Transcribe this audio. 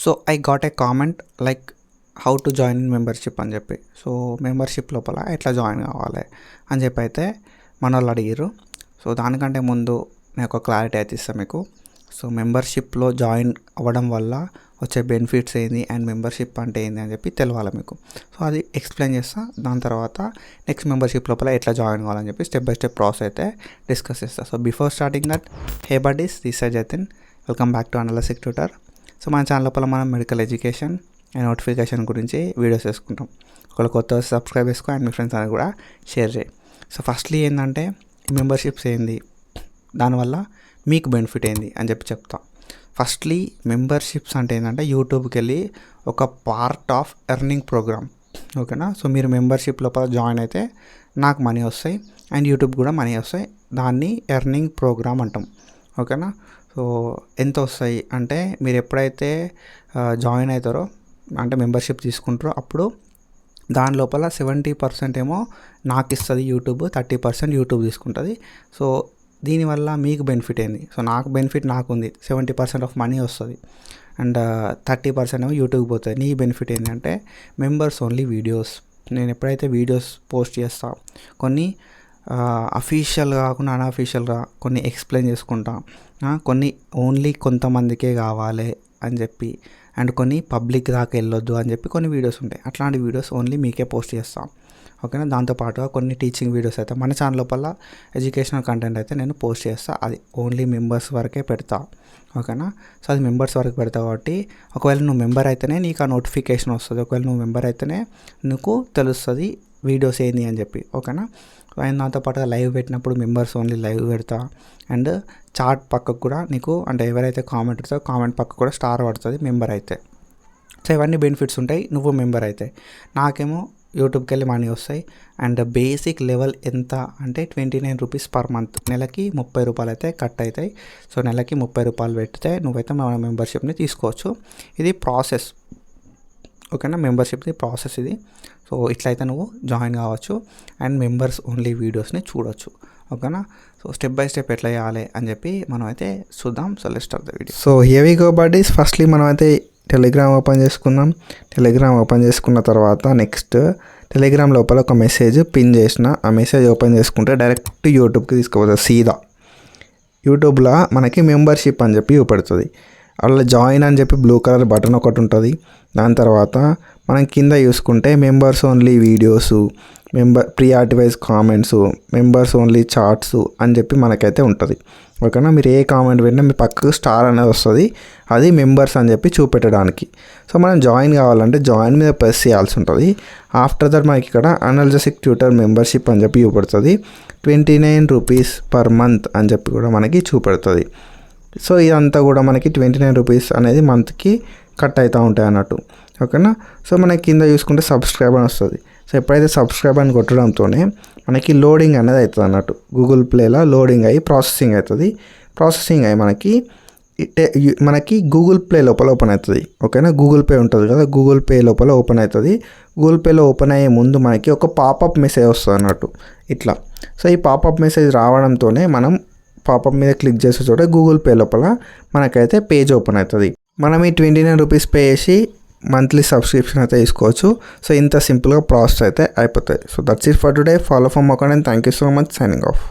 So I got a comment like how to join in membership అని చెప్పి. So membership లోపల ఎట్లా join కావాలి అని చెప్పి అయితే మన వాళ్ళు అడిగారు. సో దానికంటే ముందు నేను ఒక క్లారిటీ అయితే ఇస్తాను మీకు. సో మెంబర్షిప్లో జాయిన్ అవ్వడం వల్ల వచ్చే బెనిఫిట్స్ ఏంది అండ్ మెంబర్షిప్ అంటే ఏంది అని చెప్పి తెలియాలి మీకు. సో అది ఎక్స్ప్లెయిన్ చేస్తా. దాని తర్వాత నెక్స్ట్ మెంబర్షిప్ లోపల ఎట్లా జాయిన్ కావాలని చెప్పి స్టెప్ బై స్టెప్ ప్రాసెస్ అయితే డిస్కస్ చేస్తా. So before starting that, hey buddies, this is Jatin, welcome back to analytics tutor. So మన ఛానల్ లోపల మనం మెడికల్ ఎడ్యుకేషన్ అండ్ నోటిఫికేషన్ గురించి వీడియోస్ చేసుకుంటాం. ఒకవేళ కొత్త సబ్స్క్రైబ్ చేసుకో అండ్ మీ ఫ్రెండ్స్ అనేది కూడా షేర్ చేయి. సో ఫస్ట్లీ ఏంటంటే మెంబర్షిప్స్ ఏంది, దానివల్ల మీకు బెనిఫిట్ ఏంది అని చెప్పి చెప్తా. ఫస్ట్లీ మెంబర్షిప్స్ అంటే ఏంటంటే యూట్యూబ్కి వెళ్ళి ఒక పార్ట్ ఆఫ్ ఎర్నింగ్ ప్రోగ్రామ్, ఓకేనా. సో మీరు మెంబర్షిప్ లోపల జాయిన్ అయితే నాకు మనీ వస్తాయి అండ్ యూట్యూబ్ కూడా మనీ వస్తాయి. దాన్ని ఎర్నింగ్ ప్రోగ్రామ్ అంటాం, ఓకేనా. సో ఎంత వస్తాయి అంటే మీరు ఎప్పుడైతే జాయిన్ అవుతారో అంటే మెంబర్షిప్ తీసుకుంటారో అప్పుడు దాని లోపల 70% ఏమో నాకు ఇస్తుంది యూట్యూబ్, 30% యూట్యూబ్ తీసుకుంటుంది. సో దీనివల్ల మీకు బెనిఫిట్ ఏంది? సో నాకు బెనిఫిట్ నాకు ఉంది, 70% ఆఫ్ మనీ వస్తుంది అండ్ 30% ఏమో యూట్యూబ్ పోతుంది. నీ బెనిఫిట్ ఏంటంటే మెంబర్స్ ఓన్లీ వీడియోస్. నేను ఎప్పుడైతే వీడియోస్ పోస్ట్ చేస్తా, కొన్ని అఫీషియల్గా కాకుండా అన్అఫీషియల్గా కొన్ని ఎక్స్ప్లెయిన్ చేసుకుంటా, కొన్ని ఓన్లీ కొంతమందికే కావాలి అని చెప్పి అండ్ కొన్ని పబ్లిక్ దాకా వెళ్ళొద్దు అని చెప్పి కొన్ని వీడియోస్ ఉంటాయి. అట్లాంటి వీడియోస్ ఓన్లీ మీకే పోస్ట్ చేస్తాం, ఓకేనా. దాంతోపాటుగా కొన్ని టీచింగ్ వీడియోస్ అయితే మన ఛానల్ లోపల ఎడ్యుకేషనల్ కంటెంట్ అయితే నేను పోస్ట్ చేస్తాను. అది ఓన్లీ మెంబర్స్ వరకే పెడతా, ఓకేనా. సో అది మెంబర్స్ వరకు పెడతా కాబట్టి ఒకవేళ నువ్వు మెంబర్ అయితేనే నీకు ఆ నోటిఫికేషన్ వస్తుంది. ఒకవేళ నువ్వు మెంబర్ అయితేనే నీకు తెలుస్తుంది వీడియోస్ ఏంది అని చెప్పి, ఓకేనా. అండ్ దాంతోపాటుగా లైవ్ పెట్టినప్పుడు మెంబర్స్ ఓన్లీ లైవ్ పెడతా అండ్ చాట్ పక్కకు కూడా నీకు అంటే ఎవరైతే కామెంట్ పెడతారో కామెంట్ పక్కకు కూడా స్టార్ పడుతుంది మెంబర్ అయితే. సో ఇవన్నీ బెనిఫిట్స్ ఉంటాయి నువ్వు మెంబర్ అయితే. నాకేమో యూట్యూబ్కి వెళ్ళి మనీ వస్తాయి అండ్ బేసిక్ లెవెల్ ఎంత అంటే 29 రూపీస్ పర్ మంత్, నెలకి 30 రూపాయలు అయితే కట్ అవుతాయి. సో నెలకి 30 రూపాయలు పెడితే నువ్వైతే మన మెంబర్షిప్ని తీసుకోవచ్చు. ఇది ప్రాసెస్, ఓకేనా. మెంబర్షిప్ది ప్రాసెస్ ఇది. సో ఇట్లయితే నువ్వు జాయిన్ కావచ్చు అండ్ మెంబర్స్ ఓన్లీ వీడియోస్ని చూడొచ్చు, ఓకేనా. సో స్టెప్ బై స్టెప్ ఎట్లా చేయాలి అని చెప్పి మనం అయితే చూద్దాం. So let's start the video. So here we go buddies. Firstly మనం అయితే టెలిగ్రామ్ ఓపెన్ చేసుకుందాం. టెలిగ్రామ్ ఓపెన్ చేసుకున్న తర్వాత నెక్స్ట్ టెలిగ్రామ్ లోపల ఒక మెసేజ్ పిన్ చేసిన, ఆ మెసేజ్ ఓపెన్ చేసుకుంటే డైరెక్ట్ యూట్యూబ్కి తీసుకుపోతుంది. సీదా యూట్యూబ్లో మనకి మెంబర్షిప్ అని చెప్పి చూపెడుతుంది. అలా జాయిన్ అని చెప్పి బ్లూ కలర్ బటన్ ఒకటి ఉంటుంది. దాని తర్వాత మనం కింద చూసుకుంటే members only videos, priority wise comments, members only charts అని చెప్పి మనకైతే ఉంటుంది, ఓకేనా. మీరు ఏ కామెంట్ పెట్టినా మీ పక్కకు స్టార్ అనేది వస్తుంది, అది మెంబర్స్ అని చెప్పి చూపెట్టడానికి. సో మనం జాయిన్ కావాలంటే జాయిన్ మీద ప్రెస్ చేయాల్సి ఉంటుంది. ఆఫ్టర్ దట్ మనకి ఇక్కడ అనలిటిక్స్ ట్యూటర్ మెంబర్షిప్ అని చెప్పి చూపెడుతుంది. 29 రూపీస్ పర్ మంత్ అని చెప్పి కూడా మనకి చూపెడుతుంది. సో ఇదంతా కూడా మనకి 29 రూపీస్ అనేది మంత్కి కట్ అవుతూ ఉంటాయి అన్నట్టు, ఓకేనా. సో మనకి కింద చూసుకుంటే సబ్స్క్రైబ్ అని వస్తుంది. సో ఎప్పుడైతే సబ్స్క్రైబ్ అని కొట్టడంతోనే మనకి లోడింగ్ అనేది అవుతుంది అన్నట్టు. గూగుల్ ప్లేలో లోడింగ్ అయ్యి ప్రాసెసింగ్ అవుతుంది. ప్రాసెసింగ్ అయ్యి మనకి గూగుల్ ప్లే లోపల ఓపెన్ అవుతుంది, ఓకేనా. గూగుల్ పే ఉంటుంది కదా, గూగుల్ పే లోపల ఓపెన్ అవుతుంది. గూగుల్ పేలో ఓపెన్ అయ్యే ముందు మనకి ఒక పాపప్ మెసేజ్ వస్తుంది అన్నట్టు ఇట్లా. సో ఈ పాపప్ మెసేజ్ రావడంతోనే మనం పాపప్ మీద క్లిక్ చేసే చోట గూగుల్ పే లోపల మనకైతే పేజ్ ఓపెన్ అవుతుంది. మనం ఈ 29 రూపీస్ పే చేసి మంత్లీ సబ్స్క్రిప్షన్ అయితే తీసుకోవచ్చు. సో ఇంత సింపుల్గా ప్రాసెస్ అయితే అయిపోతుంది. So that's it for today. Follow for more content. Thank you so much. Signing off.